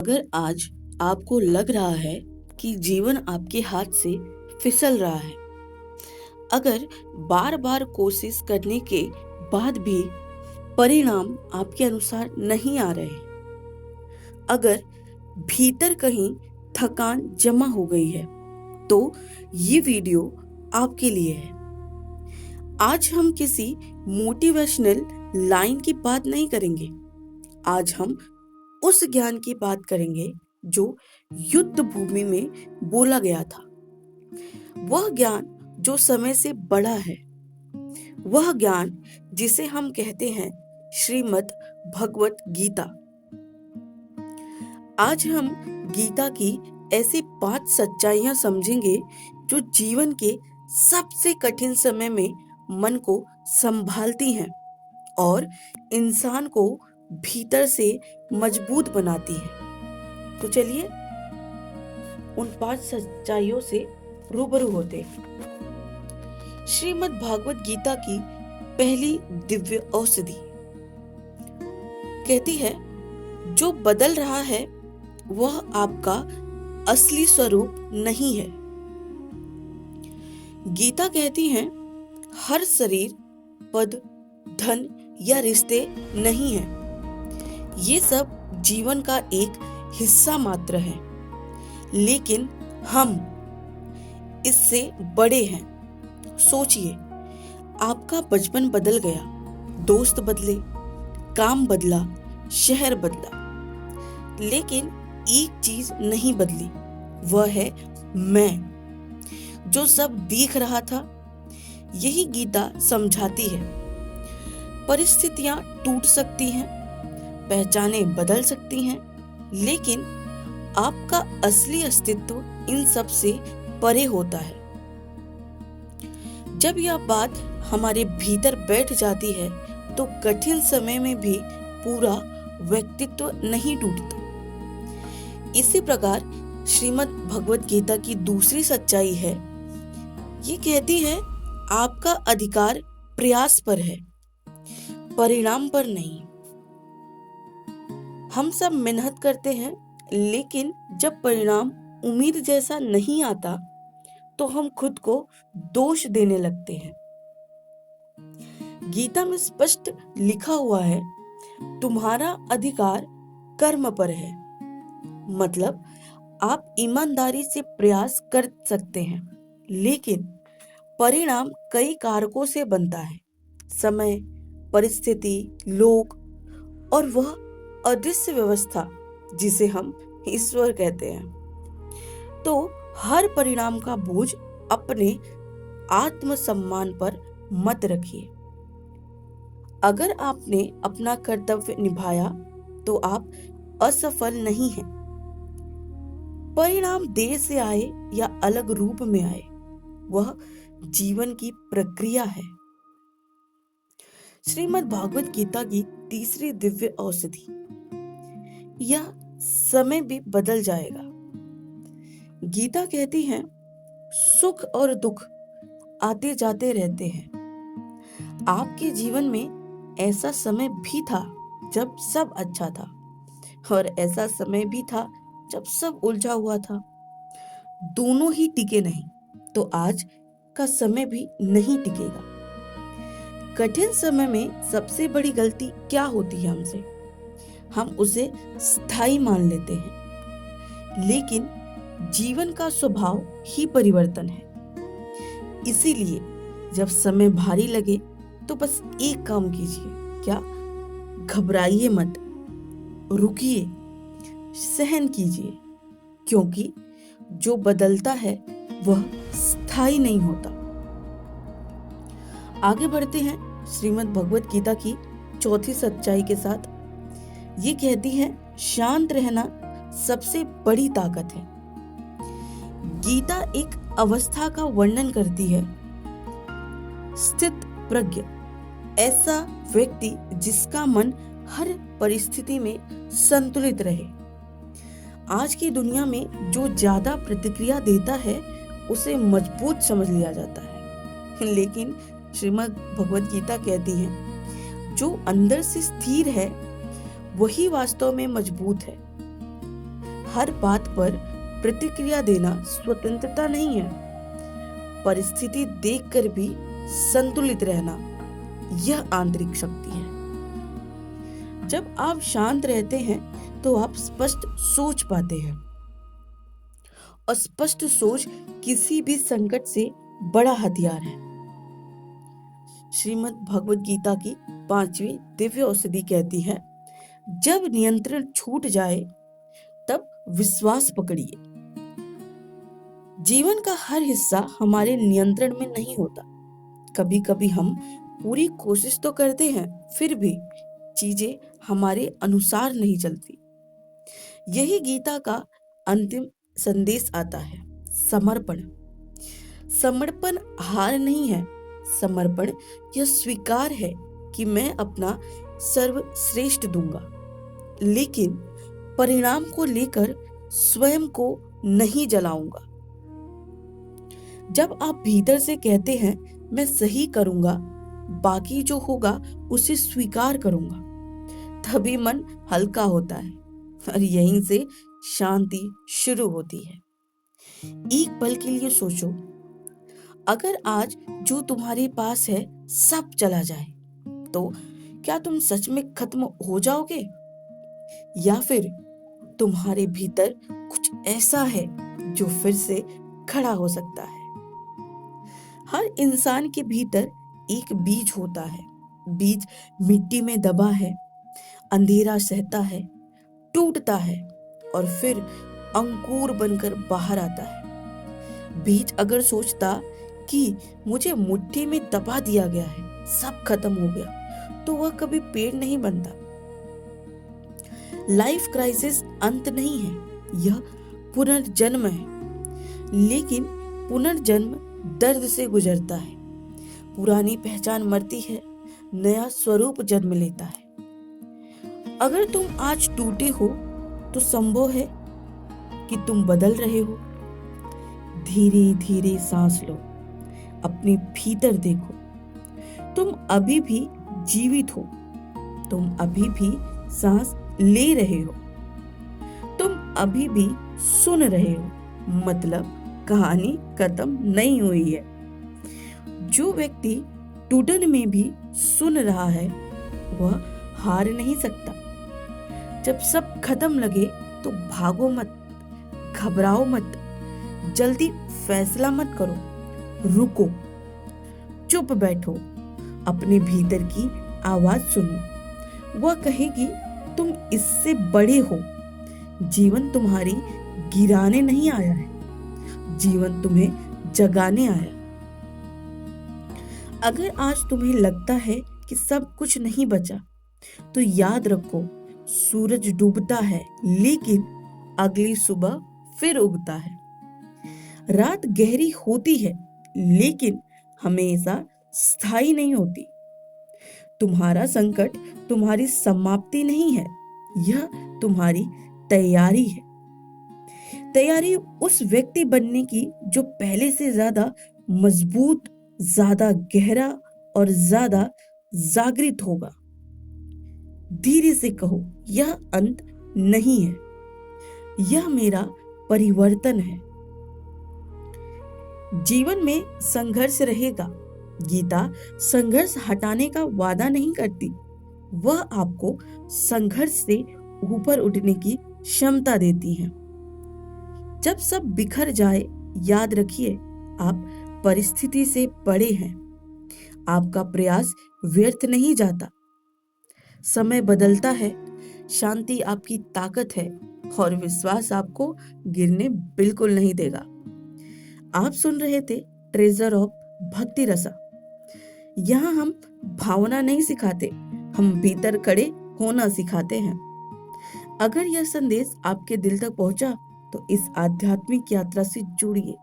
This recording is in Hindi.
अगर आज आपको लग रहा है कि जीवन आपके हाथ से फिसल रहा है, अगर बार बार कोशिश करने के बाद भी परिणाम आपके अनुसार नहीं आ रहे, अगर भीतर कहीं थकान जमा हो गई है, तो ये वीडियो आपके लिए है। आज हम किसी मोटिवेशनल लाइन की बात नहीं करेंगे। आज हम उस ज्ञान की बात करेंगे जो युद्ध भूमि में बोला गया था। वह ज्ञान जो समय से बड़ा है, वह ज्ञान जिसे हम कहते हैं श्रीमद् भगवत गीता। आज हम गीता की ऐसी 5 सच्चाइयां समझेंगे जो जीवन के सबसे कठिन समय में मन को संभालती हैं और इंसान को भीतर से मजबूत बनाती है। तो चलिए उन 5 सच्चाइयों से रूबरू होते हैं। श्रीमद् भागवत गीता की पहली दिव्य औषधि कहती है, जो बदल रहा है वह आपका असली स्वरूप नहीं है। गीता कहती है, हर शरीर, पद, धन या रिश्ते नहीं है। ये सब जीवन का एक हिस्सा मात्र है, लेकिन हम इससे बड़े हैं। सोचिए, आपका बचपन बदल गया, दोस्त बदले, काम बदला, शहर बदला, लेकिन एक चीज नहीं बदली, वह है मैं, जो सब दिख रहा था। यही गीता समझाती है, परिस्थितियां टूट सकती हैं, पहचानें बदल सकती हैं, लेकिन आपका असली अस्तित्व इन सब से परे होता है। जब यह बात हमारे भीतर बैठ जाती है तो कठिन समय में भी पूरा व्यक्तित्व नहीं टूटता। इसी प्रकार श्रीमद् भगवत गीता की दूसरी सच्चाई है, ये कहती है, आपका अधिकार प्रयास पर है, परिणाम पर नहीं। हम सब मेहनत करते हैं, लेकिन जब परिणाम उम्मीद जैसा नहीं आता तो हम खुद को दोष देने लगते हैं। गीता में स्पष्ट लिखा हुआ है, तुम्हारा अधिकार कर्म पर है। मतलब आप ईमानदारी से प्रयास कर सकते हैं, लेकिन परिणाम कई कारकों से बनता है, समय, परिस्थिति, लोग और वह अदृश्य व्यवस्था जिसे हम ईश्वर कहते हैं। तो हर परिणाम का बोझ अपने आत्मसम्मान पर मत रखिए। अगर आपने अपना कर्तव्य निभाया तो आप असफल नहीं हैं। परिणाम देर से आए या अलग रूप में आए, वह जीवन की प्रक्रिया है। श्रीमद् भागवत गीता की तीसरी दिव्य औषधि, यह समय भी बदल जाएगा। गीता कहती है, सुख और दुख आते जाते रहते हैं। आपके जीवन में ऐसा समय भी था जब सब अच्छा था, और ऐसा समय भी था जब सब उलझा हुआ था। दोनों ही टिके नहीं, तो आज का समय भी नहीं टिकेगा। कठिन समय में सबसे बड़ी गलती क्या होती है हमसे? हम उसे स्थायी मान लेते हैं, लेकिन जीवन का स्वभाव ही परिवर्तन है। इसीलिए जब समय भारी लगे तो बस एक काम कीजिए, क्या? घबराइए मत, रुकिए, सहन कीजिए, क्योंकि जो बदलता है वह स्थायी नहीं होता। आगे बढ़ते हैं श्रीमद् भगवत गीता की चौथी सच्चाई के साथ। ये कहती है, शांत रहना सबसे बड़ी ताकत है। गीता एक अवस्था का वर्णन करती है, स्थित प्रज्ञ, ऐसा व्यक्ति जिसका मन हर परिस्थिति में संतुलित रहे। आज की दुनिया में जो ज्यादा प्रतिक्रिया देता है उसे मजबूत समझ लिया जाता है, लेकिन श्रीमद् भगवत गीता कहती है, जो अंदर से स्थिर है वही वास्तव में मजबूत है। हर बात पर प्रतिक्रिया देना स्वतंत्रता नहीं है। परिस्थिति देखकर भी संतुलित रहना, यह आंतरिक शक्ति है। जब आप शांत रहते हैं तो आप स्पष्ट सोच पाते हैं, और स्पष्ट सोच किसी भी संकट से बड़ा हथियार है। श्रीमद् भगवत गीता की 5वीं दिव्य औषधि कहती है, जब नियंत्रण छूट जाए तब विश्वास पकड़िए। जीवन का हर हिस्सा हमारे नियंत्रण में नहीं होता। कभी कभी हम पूरी कोशिश तो करते हैं, फिर भी चीजें हमारे अनुसार नहीं चलती। यही गीता का अंतिम संदेश आता है, समर्पण। समर्पण हार नहीं है। समर्पण यह स्वीकार है कि मैं अपना सर्वश्रेष्ठ दूंगा, लेकिन परिणाम को लेकर स्वयं को नहीं जलाऊंगा। जब आप भीतर से कहते हैं मैं सही करूंगा, बाकी जो होगा उसे स्वीकार करूंगा, तभी मन हल्का होता है और यहीं से शांति शुरू होती है। एक पल के लिए सोचो, अगर आज जो तुम्हारे पास है सब चला जाए, तो क्या तुम सच में खत्म हो जाओगे, या फिर तुम्हारे भीतर कुछ ऐसा है जो फिर से खड़ा हो सकता है? हर इंसान के भीतर एक बीज होता है। बीज मिट्टी में दबा है, अंधेरा सहता है, टूटता है और फिर अंकुर बनकर बाहर आता है। बीज अगर सोचता कि मुझे मुट्ठी में दबा दिया गया है, सब खत्म हो गया, तो वह कभी पेड़ नहीं बनता। लाइफ क्राइसिस अंत नहीं है, यह पुनर्जन्म है। लेकिन पुनर्जन्म दर्द से गुजरता है। पुरानी पहचान मरती है, नया स्वरूप जन्म लेता है। अगर तुम आज टूटे हो तो संभव है कि तुम बदल रहे हो। धीरे धीरे सांस लो, अपने भीतर देखो। तुम अभी भी जीवित हो, तुम अभी भी सांस ले रहे हो, तुम अभी भी सुन रहे हो। मतलब कहानी खत्म नहीं हुई है। जो व्यक्ति टूटन में भी सुन रहा है, वह हार नहीं सकता। जब सब खत्म लगे तो भागो मत, घबराओ मत, जल्दी फैसला मत करो, रुको, चुप बैठो, अपने भीतर की आवाज सुनो। वह कहेगी तुम इससे बड़े हो। जीवन तुम्हारी गिराने नहीं आया है, जीवन तुम्हें जगाने आया। अगर आज तुम्हें लगता है कि सब कुछ नहीं बचा, तो याद रखो, सूरज डूबता है लेकिन अगली सुबह फिर उगता है। रात गहरी होती है लेकिन हमेशा स्थायी नहीं होती। तुम्हारा संकट तुम्हारी समाप्ति नहीं है, यह तुम्हारी तैयारी है। तैयारी उस व्यक्ति बनने की जो पहले से ज्यादा मजबूत, ज्यादा गहरा और ज्यादा जागृत होगा। धीरे से कहो, यह अंत नहीं है, यह मेरा परिवर्तन है। जीवन में संघर्ष रहेगा। गीता संघर्ष हटाने का वादा नहीं करती, वह आपको संघर्ष से ऊपर उठने की क्षमता देती है। जब सब बिखर जाए, याद रखिए आप परिस्थिति से बड़े हैं। आपका प्रयास व्यर्थ नहीं जाता। समय बदलता है, शांति आपकी ताकत है और विश्वास आपको गिरने बिल्कुल नहीं देगा। आप सुन रहे थे ट्रेजर ऑफ भक्ति रसा। यहाँ हम भावना नहीं सिखाते, हम भीतर खड़े होना सिखाते हैं। अगर यह संदेश आपके दिल तक पहुंचा तो इस आध्यात्मिक यात्रा से जुड़िए।